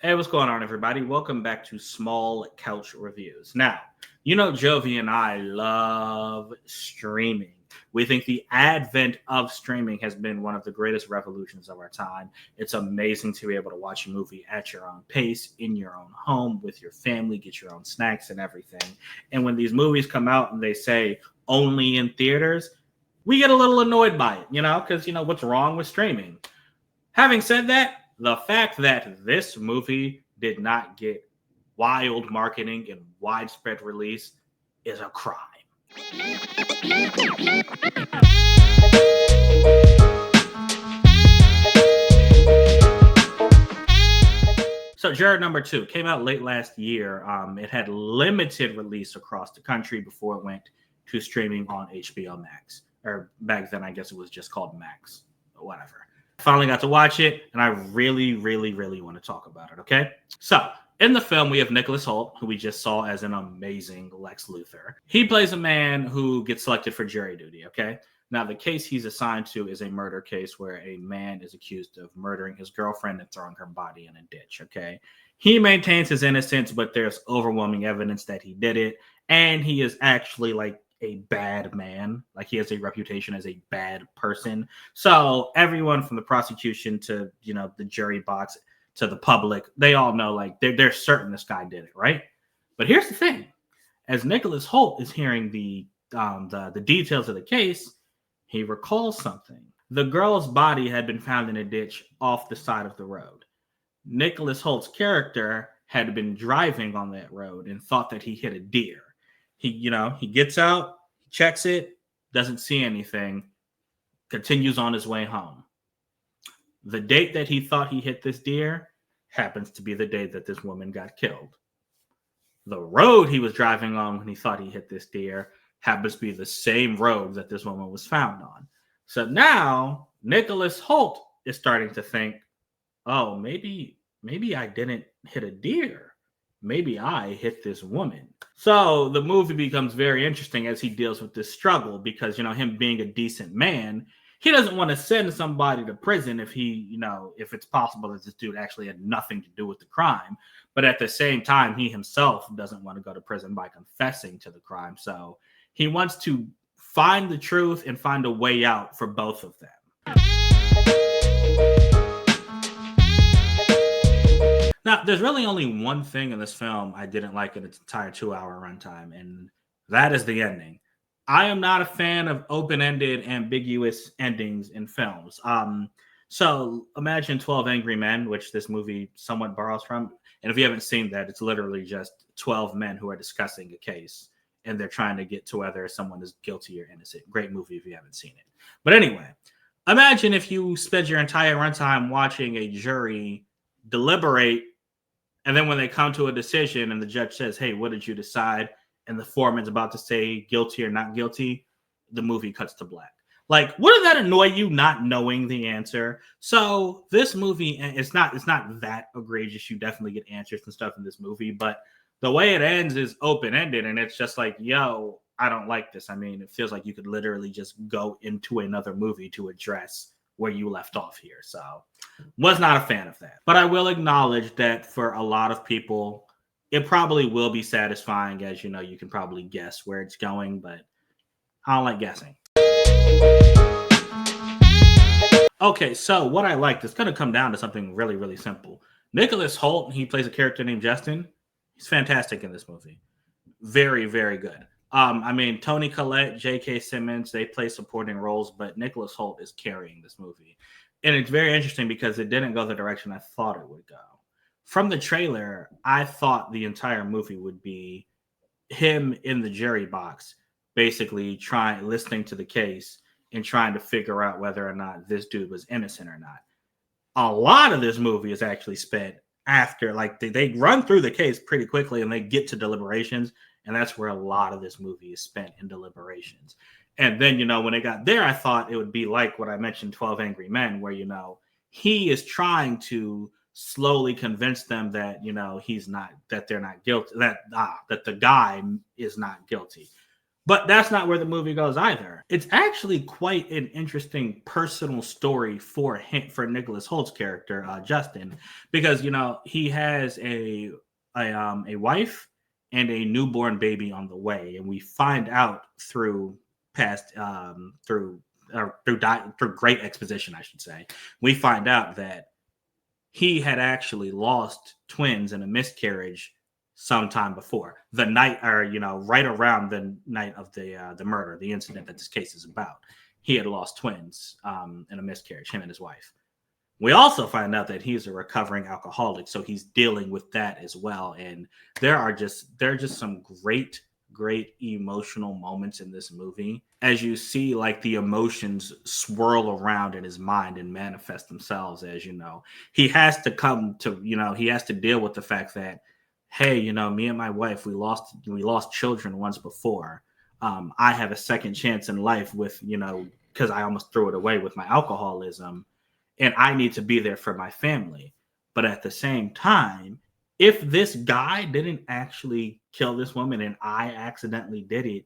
Hey, what's going on, everybody? Welcome back to Small Couch Reviews. Now, you know, Jovi and I love streaming. We think the advent of streaming has been one of the greatest revolutions of our time. It's amazing to be able to watch a movie at your own pace, in your own home, with your family, get your own snacks and everything. And when these movies come out and they say only in theaters, we get a little annoyed by it, because, what's wrong with streaming? Having said that, the fact that this movie did not get wild marketing and widespread release is a crime. So, Juror number 2 came out late last year. It had limited release across the country before it went to streaming on HBO Max. Or back then, I guess it was just called Max, or whatever. Finally got to watch it, and I really, really, really want to talk about it, okay? So, in the film, we have Nicholas Hoult, who we just saw as an amazing Lex Luthor. He plays a man who gets selected for jury duty, okay? Now, the case he's assigned to is a murder case where a man is accused of murdering his girlfriend and throwing her body in a ditch, okay? He maintains his innocence, but there's overwhelming evidence that he did it, and he is actually, a bad man. Like, he has a reputation as a bad person. So everyone from the prosecution to, the jury box to the public, they all know, they're certain this guy did it, right? But here's the thing. As Nicholas Hoult is hearing the details of the case, he recalls something. The girl's body had been found in a ditch off the side of the road. Nicholas Holt's character had been driving on that road and thought that he hit a deer. He gets out, checks it, doesn't see anything, continues on his way home. The date that he thought he hit this deer happens to be the day that this woman got killed. The road he was driving on when he thought he hit this deer happens to be the same road that this woman was found on. So now Nicholas Hoult is starting to think, oh, maybe I didn't hit a deer. Maybe I hit this woman. So the movie becomes very interesting as he deals with this struggle because, him being a decent man, he doesn't want to send somebody to prison if if it's possible that this dude actually had nothing to do with the crime. But at the same time, he himself doesn't want to go to prison by confessing to the crime. So he wants to find the truth and find a way out for both of them. Now, there's really only one thing in this film I didn't like in its entire 2-hour runtime, and that is the ending. I am not a fan of open-ended, ambiguous endings in films. So imagine 12 Angry Men, which this movie somewhat borrows from. And if you haven't seen that, it's literally just 12 men who are discussing a case, and they're trying to get to whether someone is guilty or innocent. Great movie if you haven't seen it. But anyway, imagine if you spent your entire runtime watching a jury deliberate, and then when they come to a decision and the judge says, hey, what did you decide? And the foreman's about to say guilty or not guilty, the movie cuts to black. Wouldn't that annoy you not knowing the answer? So this movie, it's not that egregious. You definitely get answers and stuff in this movie, but the way it ends is open-ended, and it's just like, yo, I don't like this. I mean, it feels like you could literally just go into another movie to address where you left off here. So was not a fan of that. But I will acknowledge that for a lot of people, it probably will be satisfying, as you can probably guess where it's going, but I don't like guessing. Okay, so what I liked is going to come down to something really, really simple. Nicholas Hoult, he plays a character named Justin. He's fantastic in this movie. Very, very good. Toni Collette, J.K. Simmons, they play supporting roles, but Nicholas Hoult is carrying this movie. And it's very interesting because it didn't go the direction I thought it would go. From the trailer, I thought the entire movie would be him in the jury box, basically listening to the case and trying to figure out whether or not this dude was innocent or not. A lot of this movie is actually spent after, they run through the case pretty quickly and they get to deliberations. And that's where a lot of this movie is spent, in deliberations. And then, when it got there, I thought it would be like what I mentioned, 12 Angry Men, where, he is trying to slowly convince them that, that they're not guilty, that the guy is not guilty. But that's not where the movie goes either. It's actually quite an interesting personal story for him, for Nicholas Holt's character, Justin, because he has a wife and a newborn baby on the way, and we find out through past through great exposition, I should say. We find out that he had actually lost twins in a miscarriage sometime before the night, or right around the night of the murder, the incident that this case is about. He had lost twins in a miscarriage, him and his wife. We also find out that he's a recovering alcoholic, so he's dealing with that as well. And there are just some great emotional moments in this movie as you see like the emotions swirl around in his mind and manifest themselves. As he has to come to he has to deal with the fact that, hey, me and my wife, we lost children once before. I have a second chance in life with because I almost threw it away with my alcoholism, and I need to be there for my family. But at the same time, if this guy didn't actually kill this woman and I accidentally did it,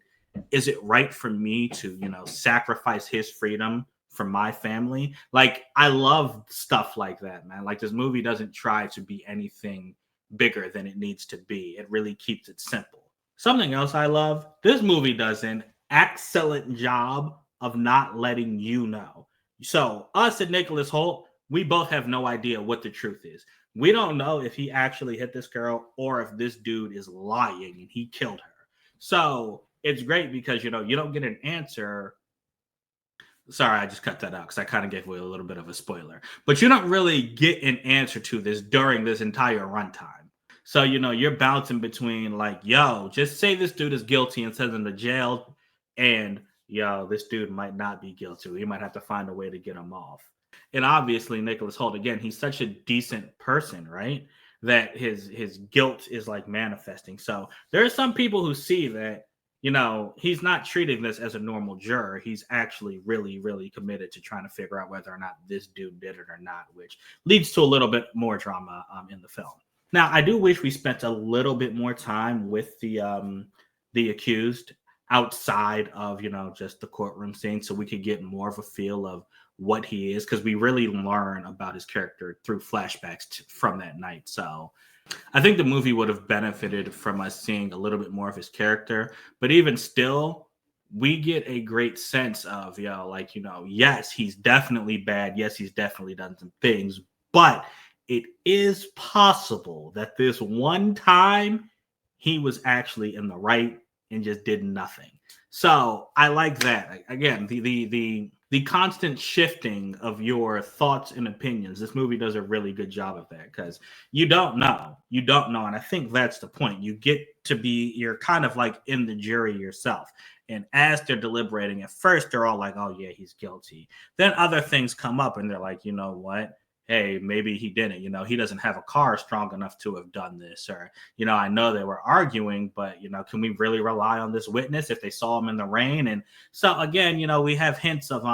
is it right for me to, sacrifice his freedom for my family? Like, I love stuff like that, man. Like, this movie doesn't try to be anything bigger than it needs to be. It really keeps it simple. Something else I love, this movie does an excellent job of not letting you know. So us and Nicholas Hoult, we both have no idea what the truth is. We don't know if he actually hit this girl or if this dude is lying and he killed her. So it's great because, you don't get an answer. Sorry, I just cut that out because I kind of gave away a little bit of a spoiler. But you don't really get an answer to this during this entire runtime. So, you're bouncing between like, yo, just say this dude is guilty and send him to jail. And, yo, this dude might not be guilty. We might have to find a way to get him off. And obviously, Nicholas Hoult, again, he's such a decent person, right? That his guilt is like manifesting. So there are some people who see that, he's not treating this as a normal juror. He's actually really, really committed to trying to figure out whether or not this dude did it or not, which leads to a little bit more drama in the film. Now, I do wish we spent a little bit more time with the accused outside of, just the courtroom scene, so we could get more of a feel of what he is, because we really learn about his character through flashbacks from that night. So I think the movie would have benefited from us seeing a little bit more of his character, but even still, we get a great sense of, yes, he's definitely bad. Yes, he's definitely done some things, but it is possible that this one time he was actually in the right and just did nothing. So I like that. Again, the constant shifting of your thoughts and opinions. This movie does a really good job of that because you don't know. And I think that's the point. You're kind of like in the jury yourself. And as they're deliberating, at first they're all like, oh yeah, he's guilty. Then other things come up and they're like, you know what? Hey, maybe he didn't, he doesn't have a car strong enough to have done this. Or, I know they were arguing, but, can we really rely on this witness if they saw him in the rain? And so again, we have hints of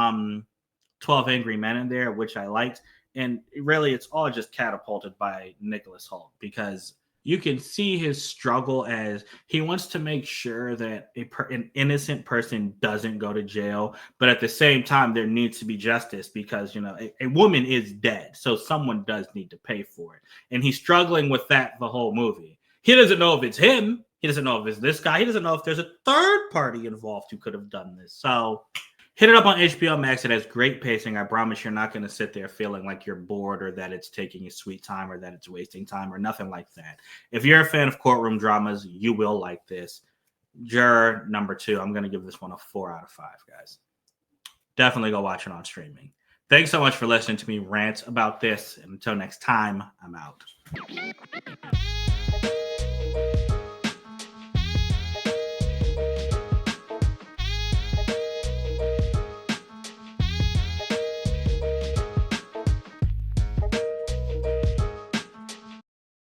12 Angry Men in there, which I liked. And really, it's all just catapulted by Nicholas Hoult because you can see his struggle as he wants to make sure that an innocent person doesn't go to jail. But at the same time, there needs to be justice because, a woman is dead. So someone does need to pay for it. And he's struggling with that the whole movie. He doesn't know if it's him. He doesn't know if it's this guy. He doesn't know if there's a third party involved who could have done this. So hit it up on HBO Max. It has great pacing. I promise you're not going to sit there feeling like you're bored or that it's taking you sweet time or that it's wasting time or nothing like that. If you're a fan of courtroom dramas, you will like this. Juror number 2, I'm going to give this one a 4 out of 5, guys. Definitely go watch it on streaming. Thanks so much for listening to me rant about this. And until next time, I'm out.